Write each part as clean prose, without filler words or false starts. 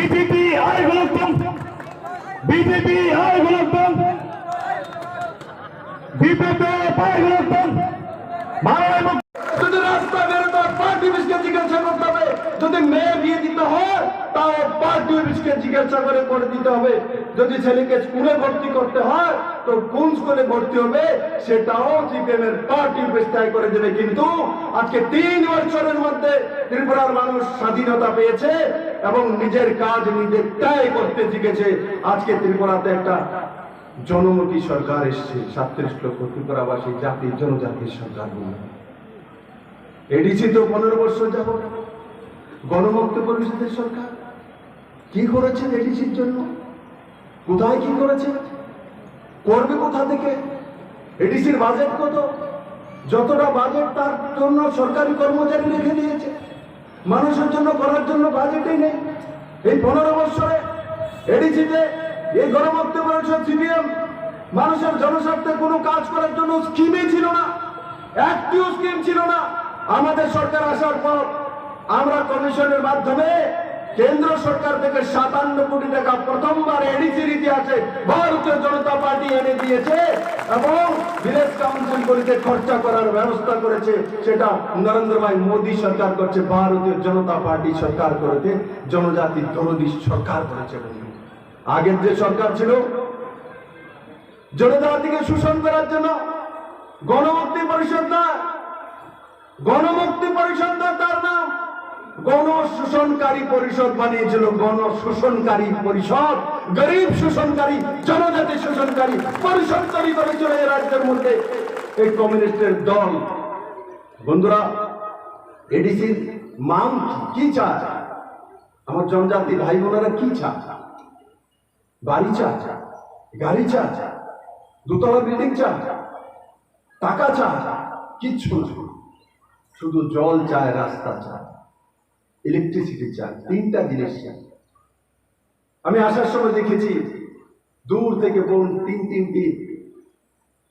BJP হাই গোলকদম, BJP হাই গোলকদম, বিজেপি হাই গোলকদম। যদি রাস্তা বেরোতে পার্টি অফিসকে জিজ্ঞাসা করতে হবে, যদি মেয়ে বিয়ে দিতে হয় তাও পার্টি অফিসকে জিজ্ঞাসা করে দিতে হবে, যদি ছেলেকে স্কুলে ভর্তি করতে হয় তো কোন স্কুলে ভর্তি হবে সেটাও সিপিএম এর পার্টি অফিস তয় করে দেবে। কিন্তু আজকে 3 বছরের মধ্যে ত্রিপুরার মানুষ স্বাধীনতা পেয়েছে এবং নিজের কাজ নিজে তয় করতে শিখেছে। আজকে ত্রিপুরাতে একটা জনমুখী সরকার এসছে, 37 লক্ষ ত্রিপুরাবাসী জাতি জনজাতির সরকার। এডিসি তো 15 বছর যাব গণমুক্তি পরিষদের সরকার কি করেছেন এডিসির জন্য? কোথায় কি করেছে? করবে কোথা থেকে? এডিসির বাজেট কত? যতটা বাজেট তার জন্য সরকারি কর্মচারী রেখে দিয়েছে, মানুষের জন্য করার জন্য বাজেটই নেই। এই 15 বছরে এডিসিতে এই গণমুক্তি পরিষদ সিপিএম মানুষের জনস্বার্থে কোনো কাজ করার জন্য স্কিমই ছিল না, একটিও স্কিম ছিল না। আমাদের সরকার আসার পর আমরা কমিশনের মাধ্যমে কেন্দ্র সরকার থেকে 57 কোটি টাকা প্রথমবার এডিসির ইতিহাসে ভারতীয় জনতা পার্টি এনে দিয়েছে এবং ভিলেজ কাউন্সিলগুলিতে খরচা করার ব্যবস্থা করেছে। সেটা নরেন্দ্র ভাই মোদী সরকার করছে, ভারতীয় জনতা পার্টি সরকার করেছে, জনজাতি দরদি সরকার করেছে। আগের যে সরকার ছিল জনজাতিকে শোষণ করার জন্য গণমুক্তি পরিষদ না, গণমুক্তি পরিষদ না, তার নাম গণশোষণকারী পরিষদ বানিয়েছিল। গণশোষণকারী পরিষদ, গরিব শোষণকারী, জনজাতি শোষণকারী পরিষদ তৈরি করেছিল এই রাজ্যের মধ্যে এই কমিউনিস্টের দল। বন্ধুরা, এডিসির মান কি চায়? আমার জনজাতি ভাই বোনেরা কি চায়? বাড়ি চায়, গাড়ি চায়, দোতলা বিল্ডিং চায়, টাকা চায়? কিচ্ছু না, শুধু জল চায়, রাস্তা চায়, ইলেকট্রিসিটি চায়, 3টা জিনিস চায়। আমি আসার সময় দেখেছি দূর থেকে বোন 3টি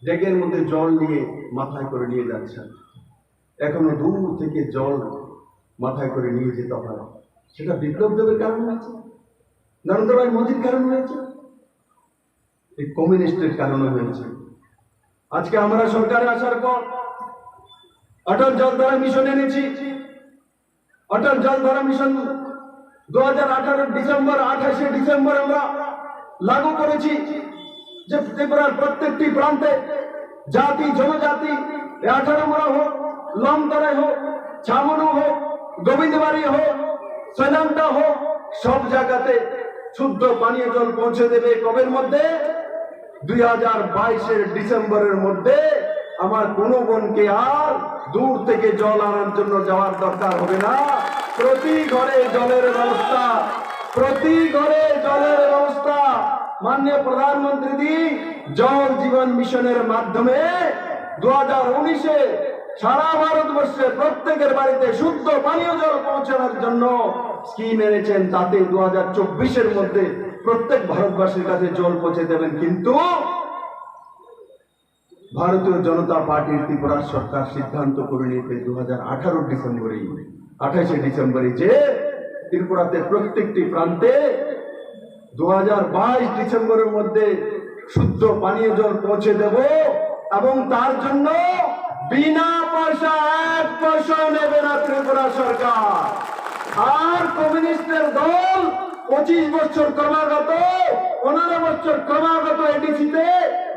ডেকের মধ্যে জল নিয়ে মাথায় করে নিয়ে যাচ্ছেন। এখনো দূর থেকে জল মাথায় করে নিয়ে যেতে হয়। সেটা বিপ্লব দেবের কারণ হয়েছে, নরেন্দ্র ভাই মোদীর কারণ হয়েছে, এই কমিউনিস্টের কারণে হয়েছে। আজকে আমরা সরকারে আসার পর অটল জলধারা মিশন এনেছি। অটল জলধারা মিশন 2018 ডিসেম্বর 28 ডিসেম্বর আমরা লাগু করেছি যে ত্রিপুরার প্রত্যেকটি প্রান্তে জাতি জনজাতি 18 মোড়া হোক, লমতরাই হোক, ছামনু হোক, গোবিন্দবাড়ি হোক, সৈনান্তা হোক, সব জায়গাতে শুদ্ধ পানীয় জল পৌঁছে দেবে। কবের মধ্যে? 2022 ডিসেম্বরের মধ্যে। আমার কোনো বোনকে আর দূর থেকে জল আনার জন্য যাওয়ার দরকার হবে না। প্রতি ঘরে জলের ব্যবস্থা, প্রতি ঘরে জলের ব্যবস্থা। মাননীয় প্রধানমন্ত্রী জল জীবন মিশনের মাধ্যমে 2019-এ সারা ভারতবর্ষে প্রত্যেকের বাড়িতে শুদ্ধ পানীয় জল পৌঁছানোর জন্য স্কিম এনেছেন। তাতে 2024-এর মধ্যে প্রত্যেক ভারতবাসীর কাছে জল পৌঁছে দেবেন। কিন্তু ভারতীয় জনতা পার্টির ত্রিপুরা সরকার সিদ্ধান্ত করে নিয়েছে 2018 ডিসেম্বরেই, 28 ডিসেম্বরে যে ত্রিপুরাতে প্রত্যেকটি প্রান্তে 2022 ডিসেম্বরের মধ্যে শুদ্ধ পানীয় জল পৌঁছে দেব এবং তার জন্য বিনা পয়সা 1 পয়সা নেবে না ত্রিপুরা সরকার। আর কমিউনিস্টের দল 25 বছর ক্রমাগত, 15 বছর ক্রমাগত এডিসিতে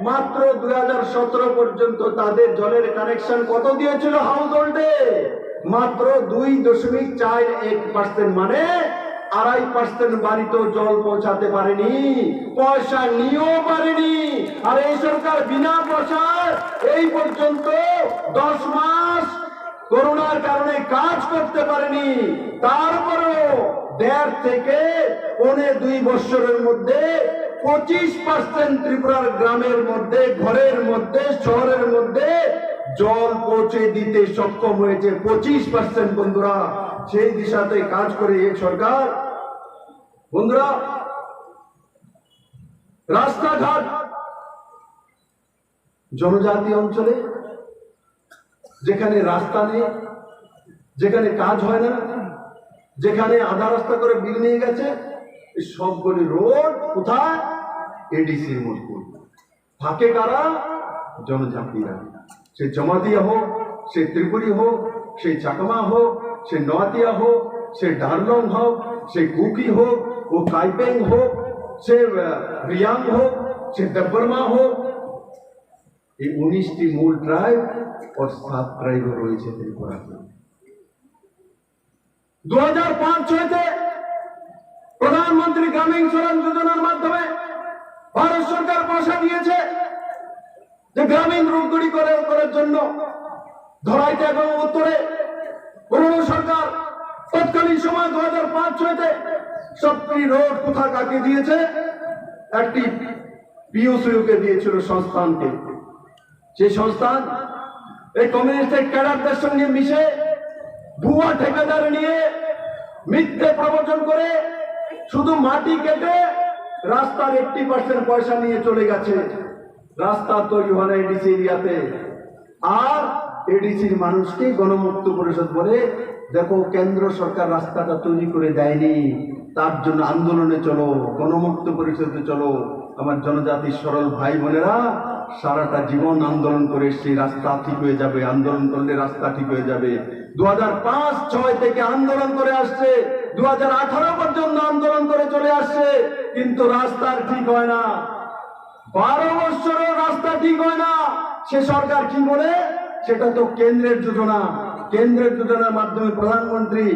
মাত্র 2017 পর্যন্ত তাদের জলের কানেকশন কত দিয়েছিল হাউস হোল্ডে? মাত্র 2.41%, মানে 2.5% বাড়িতেও জল পৌঁছাতে পারেনি, পয়সা নিয়েও পারেনি। আর এই সরকার বিনা পয়সায় এই পর্যন্ত 10 মাস করোনার কারণে কাজ করতে পারেনি। তারপরেও 1.5 থেকে 2.25 বছরের মধ্যে 25% ত্রিপুরার গ্রামের মধ্যে, ঘরের মধ্যে, শহরের মধ্যে জল পৌঁছে দিতে সক্ষম হয়েছে 25%। বন্ধুরা, সেই দিশাতে কাজ করে এই সরকার। বন্ধুরা, রাস্তাঘাট জনজাতি অঞ্চলে যেখানে রাস্তা নেই, যেখানে কাজ হয় না, যেখানে আধা রাস্তা করে বিল নিয়ে গেছে, এই সবগুলি রোড কোথায়? এডিসির মধ্যে। থাকে কারা? জনজাতিরা। সে জমাতিয়া হোক, সে ত্রিপুরী হোক, সে চাকমা হোক, সে নয়াতিয়া হোক, সে ডারলং হোক, সে কুকি হোক, ও কাইপেং হোক, সে রিয়াং হোক, সে দেববর্মা হোক। এই 19টি মূল ট্রাইব ও 7 ট্রাইব রয়েছে ত্রিপুরাতে। 2005-6-তে প্রধানমন্ত্রী গ্রামীণ সড়ক যোজনার মাধ্যমে ভারত সরকার পয়সা দিয়েছে যে গ্রামীণ রোডগুলি করার জন্য। ধরাইতে এবং উত্তরে পুরনো সরকার তৎকালীন সময় 2005-6-তে সবটি রোড কোথা কাকে দিয়েছে? একটি পিওসিউকে দিয়েছিল, সংস্থানকে। সেই সংস্থান এই কমিউনিস্টের ক্যাডারদের সঙ্গে মিশে ভুয়া ঠিকাদার নিয়ে মিথ্যে প্রবচন করে শুধু মাটি কেটে রাস্তার 80% পয়সা নিয়ে চলে গেছে। রাস্তা তৈরি হয় না এডিসি এরিয়াতে। আর এডিসির মানুষকে গণমুক্ত পরিষদ বলে, দেখো কেন্দ্র সরকার রাস্তাটা তৈরি করে দেয়নি, তার জন্য আন্দোলনে চলো, গণমুক্ত পরিষদে চলো। আমার জনজাতির সরল ভাই বোনেরা সারাটা জীবন আন্দোলন করে সেই রাস্তা ঠিক হয়ে যাবে, আন্দোলন করলে রাস্তা ঠিক হয়ে যাবে। 2005-6 থেকে আন্দোলন করে আসছে, 2018 পর্যন্ত আন্দোলন করে চলে আসছে, কিন্তু রাস্তার ঠিক হয় না। 12 বছরও রাস্তা ঠিক হয় না। সে সরকার কি বলে? সেটা তো কেন্দ্রের যোজনা। কেন্দ্রের যোজনার মাধ্যমে প্রধানমন্ত্রী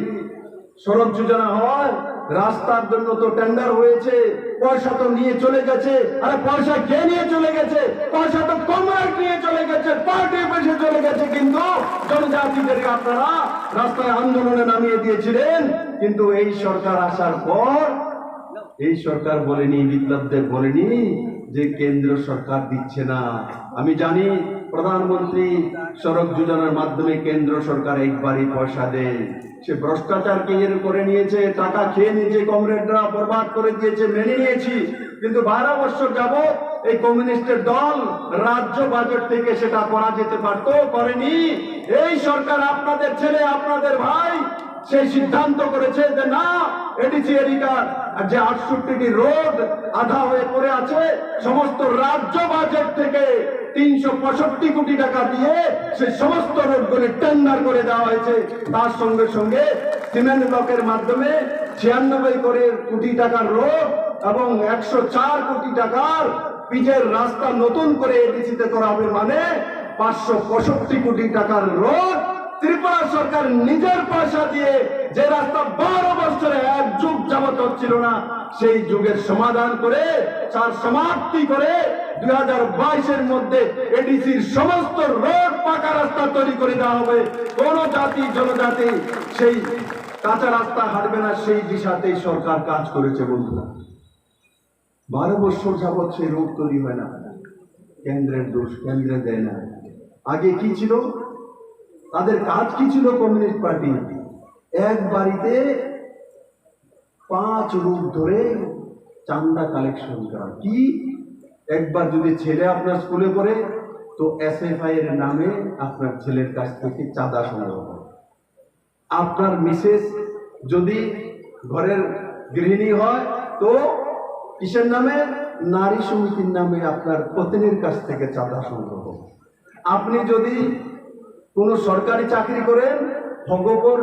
সড়ক যোজনা হয়, রাস্তার জন্য তো টেন্ডার হয়েছে, পয়সা তো নিয়ে চলে গেছে। আরে পয়সা কে নিয়ে চলে গেছে? পয়সা তো কমরেড নিয়ে চলে গেছে, পার্টি পেশে চলে গেছে। কিন্তু জনজাতিদেরকে আপনারা রাস্তায় আন্দোলনে নামিয়ে দিয়েছিলেন। কিন্তু এই সরকার আসার পর এই সরকার বলেনি, বিপ্লবদের বলেনি যে কেন্দ্র সরকার দিচ্ছে না। আমি জানি প্রধানমন্ত্রী সড়ক যোজনার মাধ্যমে কেন্দ্র সরকার একবারই পয়সা দেয়। সে ভ্রষ্টাচারকে এর করে নিয়েছে, টাকা খেয়ে নিয়েছে, কমরেডরা বরবাদ করে দিয়েছে, মেনে নিয়েছি। কিন্তু 12 বছর যাবত এই কমিউনিস্টের দল রাজ্য বাজেট থেকে সেটা করা যেতে পারতো, করেনি। এই সরকার আপনাদের ছেলে, আপনাদের ভাই সেই সিদ্ধান্ত করেছে যে না, এডিসি এরিয়ার যে 68টি রোড আধা হয়ে পড়ে আছে, সমস্ত রাজ্য বাজেট থেকে 365 কোটি টাকা দিয়ে সেই সমস্ত রোডগুলি টেন্ডার করে দেওয়া হয়েছে। তার সঙ্গে সঙ্গে সিমেন্ট ব্লকের মাধ্যমে 96 কোটি টাকার রোড এবং 104 কোটি টাকার পিচের রাস্তা নতুন করে এডিসিতে করা হবে। মানে 565 কোটি টাকার রোড ত্রিপুরা সরকার নিজের পয়সা দিয়ে, যে রাস্তা 12 বছরে 1 যুগ যাবত হচ্ছিল না, সেই যুগের সমাধান করে, তার সমাপ্তি করে 2022-এর মধ্যে এডিসির সমস্ত রোড পাকা রাস্তা তৈরি করে দেওয়া হবে। কোন জাতি জনজাতি সেই কাঁচা রাস্তা হাঁটবে না, সেই দিশাতেই সরকার কাজ করেছে। বন্ধুরা, 12 বছর যাবৎ সেই রোড তৈরি হয় না। কেন্দ্রের দোষ, কেন্দ্রে দেয় না। আগে কি ছিল? তাদের কাজ কি ছিল? কমিউনিস্ট পার্টি এক বাড়িতে 5 রূপ ধরে চান্দা কালেকশন করা। কি? একবার যদি ছেলে আপনার স্কুলে পড়ে, তো এসএফআই এর নামে আপনার ছেলের কাছ থেকে চাঁদা সংগ্রহ করে। আপনার মিসেস যদি ঘরের গৃহিণী হয়, তো কিসের নামে? নারী সমিতির নামে আপনার পত্নীর কাছ থেকে চাঁদা সংগ্রহ। আপনি যদি কোন সরকারি চাকরি করেন, ভগবর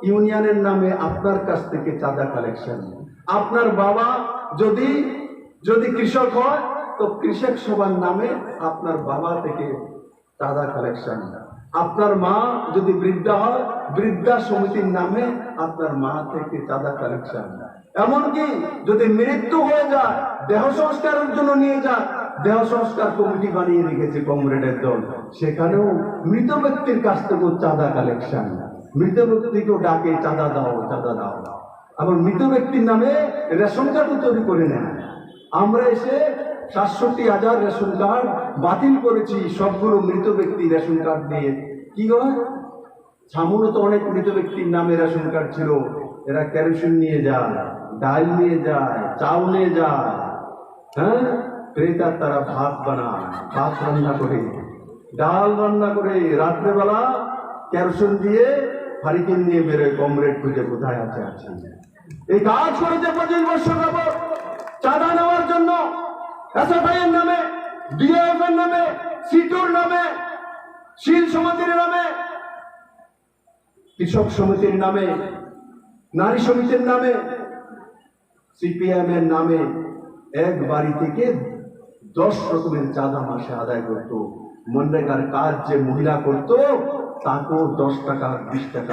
ইউনিয়নের নামে আপনার কাছ থেকে চাঁদা কালেকশন। আপনার বাবা যদি কৃষক হয়, তো কৃষক সভার নামে আপনার বাবা থেকে চাঁদা কালেকশন। আপনার মা যদি বৃদ্ধা হয়, বৃদ্ধা সমিতির নামে আপনার মা থেকে চাঁদা কালেকশন। এমনকি যদি মৃত্যু হয়ে যায়, দেহ সংস্কারের জন্য নিয়ে যায়, দেহ সংস্কার কমিটি বানিয়ে রেখেছে কমরেডের দল, সেখানেও মৃত ব্যক্তির কাছ থেকেও চাঁদা কালেকশন। মৃত ব্যক্তিকেও ডাকে, চাঁদা দাও, চাঁদা দাও। আবার মৃত ব্যক্তির নামে রেশন কার্ডও তৈরি করে নেয়। আমরা এসে 67,000 রেশন কার্ড বাতিল করেছি, সবগুলো মৃত ব্যক্তি রেশন কার্ড নিয়ে। কি হয়? সামনে তো অনেক মৃত ব্যক্তির নামে রেশন কার্ড ছিল। এরা কেরোসিন নিয়ে যায়, ডাল নিয়ে যায়, চাল নিয়ে যায়। হ্যাঁ, ক্রেতা তারা ভাত বানায়, ভাত রান্না করে, ডাল রান্না করে, রাত্রেবেলা কেরোসিন দিয়ে হারিকেন নিয়ে বেরোয়, কমরেড খুঁজে কোথায় আছে। এই কাজ করেছে 25 বছর যাবত। এসএফআই এর নামে, ডিএফ এর নামে, সিটুর নামে, শিল সমিতির নামে, কৃষক সমিতির নামে, নারী সমিতির নামে, সিপিএম এর নামে এক বাড়ি থেকে 10 রকমের চাঁদা মাসে আদায় করত। মনরেগার কাজ যে মহিলা করত তাকেও 10 টাকা 20 টাকা